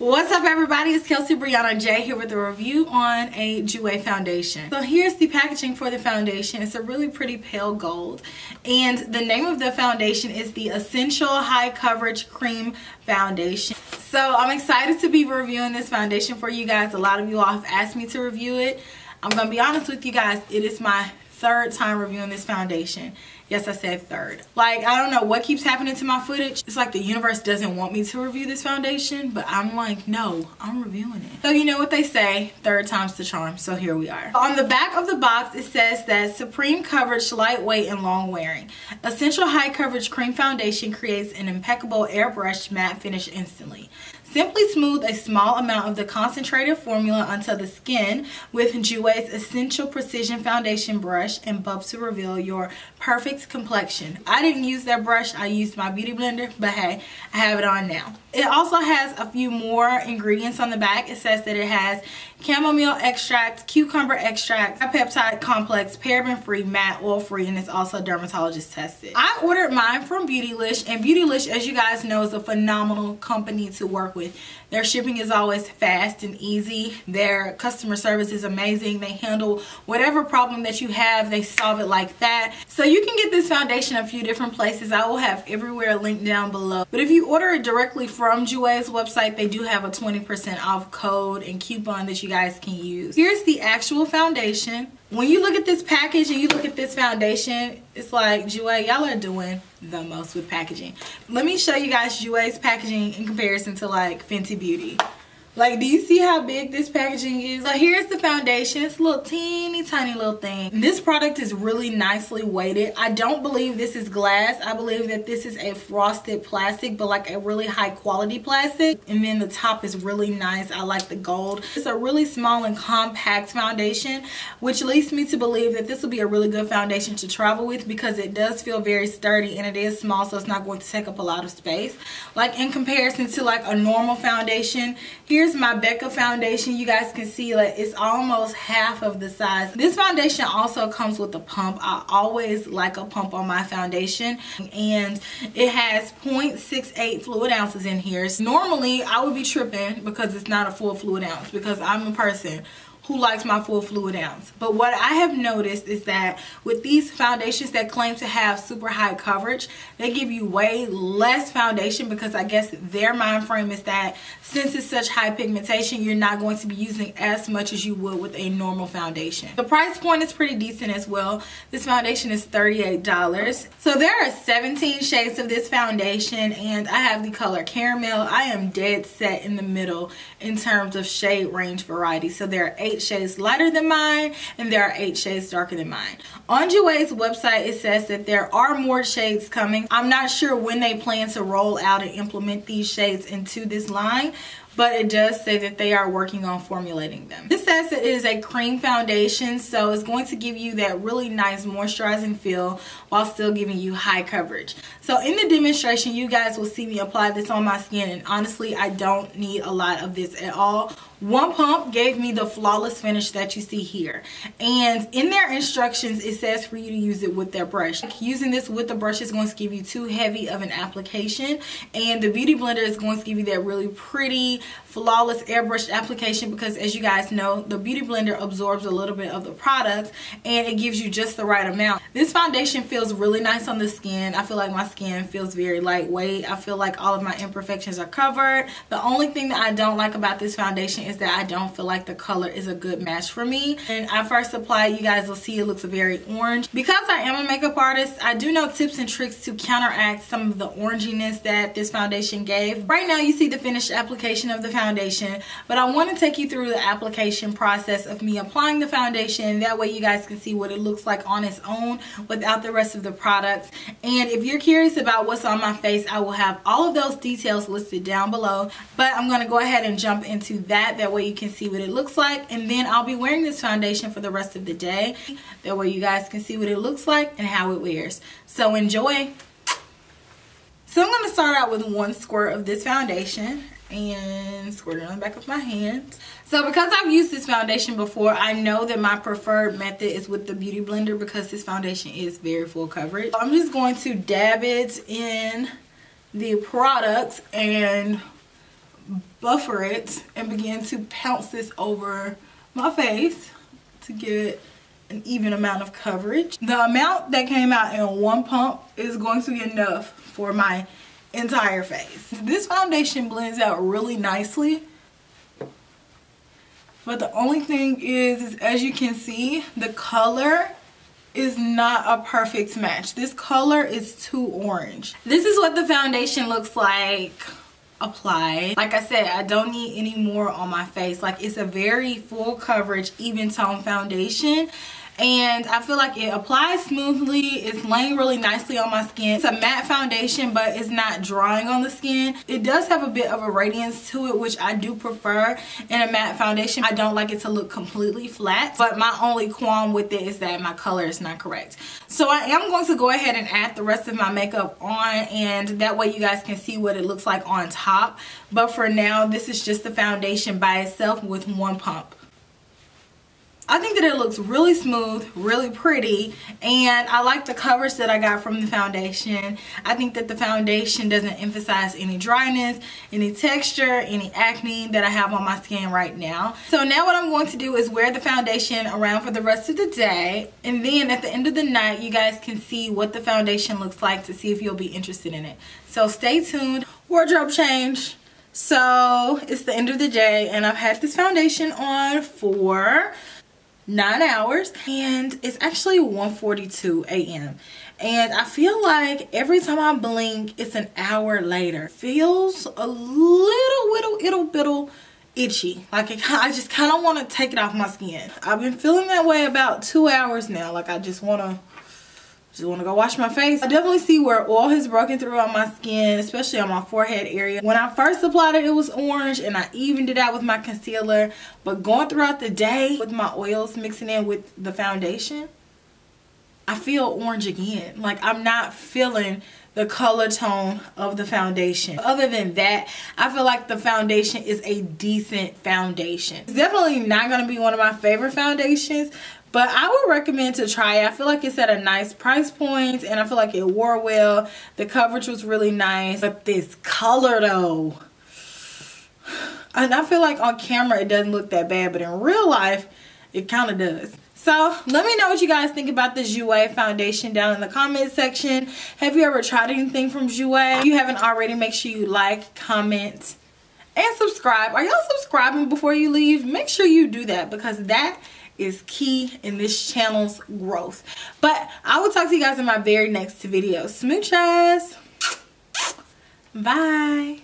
What's up everybody, it's KelseeBrianaJai here with a review on a Jouer foundation. So here's the packaging for the foundation. It's a really pretty pale gold and the name of the foundation is the Essential High Coverage Cream Foundation. So I'm excited to be reviewing this foundation for you guys. A lot of you all have asked me to review it. I'm going to be honest with you guys, it is my third time reviewing this foundation. Yes, I said third. Like, I don't know what keeps happening to my footage. It's like the universe doesn't want me to review this foundation, but I'm like, no, I'm reviewing it. So you know what they say, third time's the charm, so here we are. On the back of the box, it says that supreme coverage, lightweight, and long wearing. Essential High Coverage Cream Foundation creates an impeccable airbrushed matte finish instantly. Simply smooth a small amount of the concentrated formula onto the skin with Jouer's Essential Precision Foundation Brush and buff to reveal your perfect complexion. I didn't use that brush, I used my beauty blender, but hey, I have it on now. It also has a few more ingredients on the back. It says that it has chamomile extract, cucumber extract, peptide complex, paraben free, matte, oil free, and it's also dermatologist tested. I ordered mine from Beautylish, and Beautylish, as you guys know, is a phenomenal company to work with. Their shipping is always fast and easy. Their customer service is amazing. They handle whatever problem that you have, they solve it like that. So you can get this foundation a few different places. I will have everywhere linked down below. But if you order it directly from Jouer's website, they do have a 20% off code and coupon that you guys can use. Here's the actual foundation. When you look at this package and you look at this foundation, it's like, Jouer, y'all are doing the most with packaging. Let me show you guys Jouer's packaging in comparison to like Fenty Beauty. Like, do you see how big this packaging is? So here's the foundation. It's a little teeny tiny little thing. This product is really nicely weighted. I don't believe this is glass. I believe that this is a frosted plastic, but like a really high quality plastic. And then the top is really nice. I like the gold. It's a really small and compact foundation, which leads me to believe that this will be a really good foundation to travel with because it does feel very sturdy and it is small, so it's not going to take up a lot of space. Like in comparison to like a normal foundation, here's my Becca foundation. You guys can see like it's almost half of the size. This foundation also comes with a pump. I always like a pump on my foundation, and it has 0.68 fluid ounces in here. So normally I would be tripping because it's not a full fluid ounce because I'm a person who likes my full fluid ounce. But what I have noticed is that with these foundations that claim to have super high coverage, they give you way less foundation because I guess their mind frame is that since it's such high pigmentation, you're not going to be using as much as you would with a normal foundation. The price point is pretty decent as well. This foundation is $38. So there are 17 shades of this foundation and I have the color Caramel. I am dead set in the middle in terms of shade range variety. So there are 8 shades lighter than mine and there are 8 shades darker than mine. On Jouer's website, it says that there are more shades coming. I'm not sure when they plan to roll out and implement these shades into this line, but it does say that they are working on formulating them. This says that it is a cream foundation, so it's going to give you that really nice moisturizing feel while still giving you high coverage. So in the demonstration, you guys will see me apply this on my skin, and honestly, I don't need a lot of this at all. One pump gave me the flawless finish that you see here. And in their instructions, it says for you to use it with their brush. Using this with the brush is going to give you too heavy of an application. And the Beauty Blender is going to give you that really pretty, flawless airbrushed application because as you guys know, the Beauty Blender absorbs a little bit of the product and it gives you just the right amount. This foundation feels really nice on the skin. I feel like my skin feels very lightweight. I feel like all of my imperfections are covered. The only thing that I don't like about this foundation is that I don't feel like the color is a good match for me. And I first apply, you guys will see it looks very orange. Because I am a makeup artist, I do know tips and tricks to counteract some of the oranginess that this foundation gave. Right now you see the finished application of the foundation, but I want to take you through the application process of me applying the foundation. That way you guys can see what it looks like on its own without the rest of the products. And if you're curious about what's on my face, I will have all of those details listed down below, but I'm going to go ahead and jump into that. That way you can see what it looks like, and then I'll be wearing this foundation for the rest of the day. That way you guys can see what it looks like and how it wears. So enjoy. So I'm going to start out with 1 squirt of this foundation and squirt it on the back of my hand. So because I've used this foundation before, I know that my preferred method is with the Beauty Blender because this foundation is very full coverage. I'm just going to dab it in the product and buffer it and begin to pounce this over my face to get an even amount of coverage. The amount that came out in one pump is going to be enough for my entire face. This foundation blends out really nicely, but the only thing is as you can see, the color is not a perfect match. This color is too orange. This is what the foundation looks like applied. Like I said, I don't need any more on my face. Like, it's a very full coverage, even tone foundation, and I feel like it applies smoothly. It's laying really nicely on my skin. It's a matte foundation, but it's not drying on the skin. It does have a bit of a radiance to it, which I do prefer in a matte foundation. I don't like it to look completely flat, but my only qualm with it is that my color is not correct. So I am going to go ahead and add the rest of my makeup on, and that way you guys can see what it looks like on top. But for now, this is just the foundation by itself with one pump. I think that it looks really smooth, really pretty, and I like the coverage that I got from the foundation. I think that the foundation doesn't emphasize any dryness, any texture, any acne that I have on my skin right now. So now what I'm going to do is wear the foundation around for the rest of the day, and then at the end of the night you guys can see what the foundation looks like to see if you'll be interested in it. So stay tuned. Wardrobe change. So it's the end of the day and I've had this foundation on for 9 hours and it's actually 1:42 a.m. and I feel like every time I blink it's an hour later. Feels a little bit itchy. Like I just kind of want to take it off my skin. I've been feeling that way about 2 hours now. Like I just want to go wash my face. I definitely see where oil has broken through on my skin, especially on my forehead area. When I first applied it, it was orange, and I evened it out with my concealer. But going throughout the day with my oils mixing in with the foundation, I feel orange again. Like I'm not feeling the color tone of the foundation. Other than that, I feel like the foundation is a decent foundation. It's definitely not going to be one of my favorite foundations, but I would recommend to try it. I feel like it's at a nice price point and I feel like it wore well. The coverage was really nice. But this color though, and I feel like on camera it doesn't look that bad, but in real life it kind of does. So let me know what you guys think about the Jouer foundation down in the comment section. Have you ever tried anything from Jouer? If you haven't already, make sure you like, comment, and subscribe. Are y'all subscribing before you leave? Make sure you do that because that is key in this channel's growth. But I will talk to you guys in my very next video. Smooches. Bye.